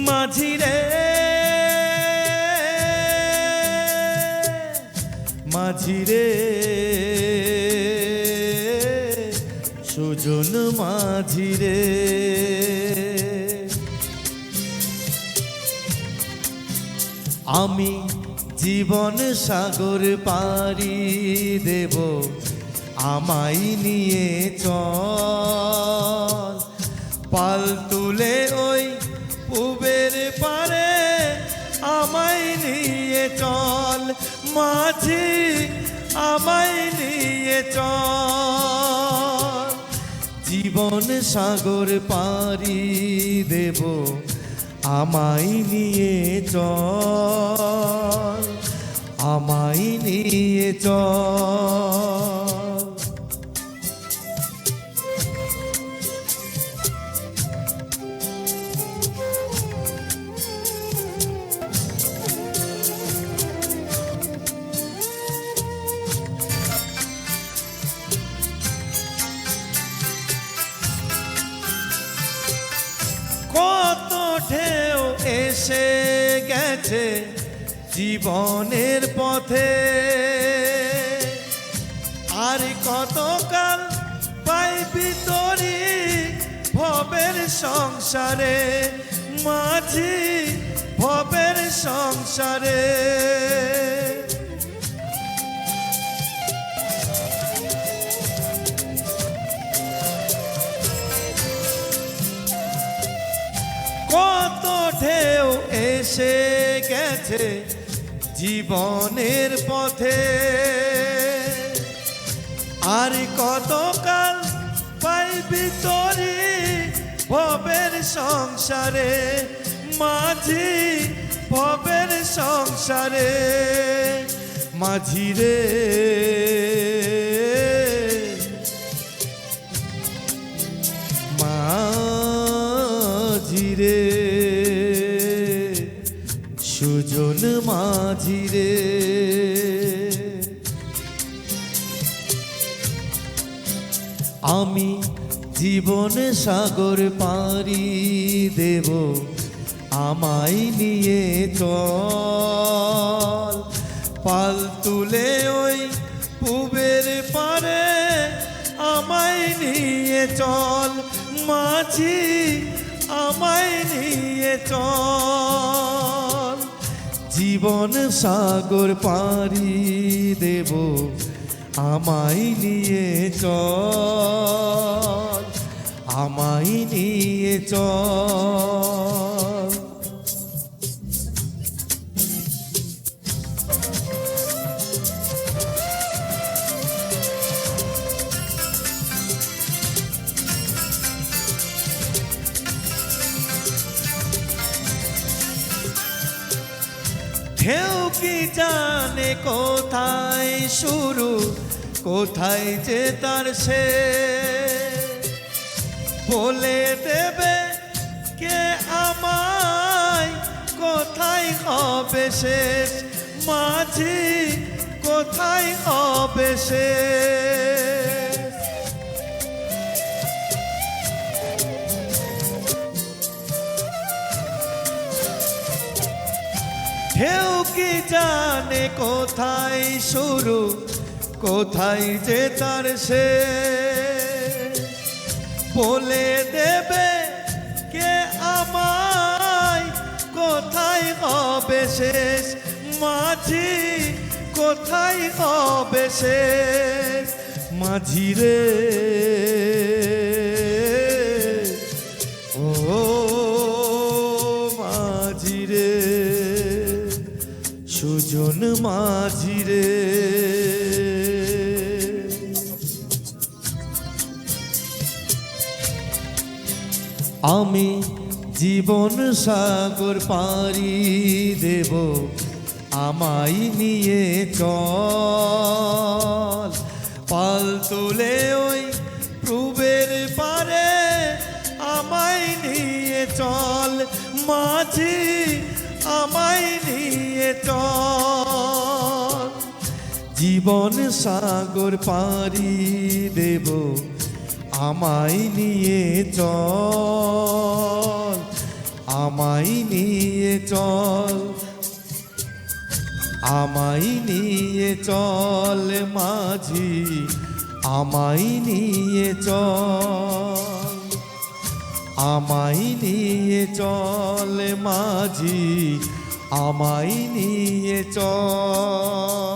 মাঝি রে মাঝি রে সুজন মাঝি রে আমি জীবন সাগর পাড়ি দেব আমায় নিয়ে চল পাল তুলে ওই পুবের পারে আমায় নিয়ে চল মাঝি আমায় নিয়ে চল জীবন সাগর পাড়ি দেব আমায় নিয়ে চল আমায় নিয়ে চল কত ঢেউ এসে গেছে জীবনের পথে আর কতকাল পাইবি তোরি ভবের সংসারে মাঝি ভবের সংসারে কত ঢেউ এসে গেছে জীবনের পথে আর কতকাল পাইবি তোরি ভবের সংসারে মাঝি ভবের সংসারে মাঝি রে মাঝি রে সুজন মাঝি রে আমি জীবন সাগর পাড়ি দেব আমায় নিয়ে চল পাল তুলে ওই পুবের পারে আমায় নিয়ে চল মাঝি আমায় নিয়ে চল জীবন সাগর পাড়ি দেব আমায় নিয়ে চল আমায় নিয়ে চল ঢেউ কি জানে কোথায় শুরু কোথায় যে তার শেষ বলে দেবে কে আমায় কোথায় হবে শেষ মাঝি কোথায় হবে শেষ ঢেউ কি জানে কোথায় শুরু কোথায় যে তার শেষ বলে দেবে কে আমায় কোথায় হবে শেষ মাঝি কোথায় হবে শেষ মাঝি রে ও মাঝি রে সুজন মাঝি রে আমি জীবন সাগর পাড়ি দেব আমায় নিয়ে চল পাল তুলে ওই পুবের পারে আমায় নিয়ে চল মাঝি আমায় নিয়ে চল জীবন সাগর পাড়ি দেব আমায় নিয়ে চল আমায় নিয়ে চল, আমায় নিয়ে চল মাঝি, আমায় নিয়ে চল, আমায় নিয়ে চল মাঝি, আমায় নিয়ে চল।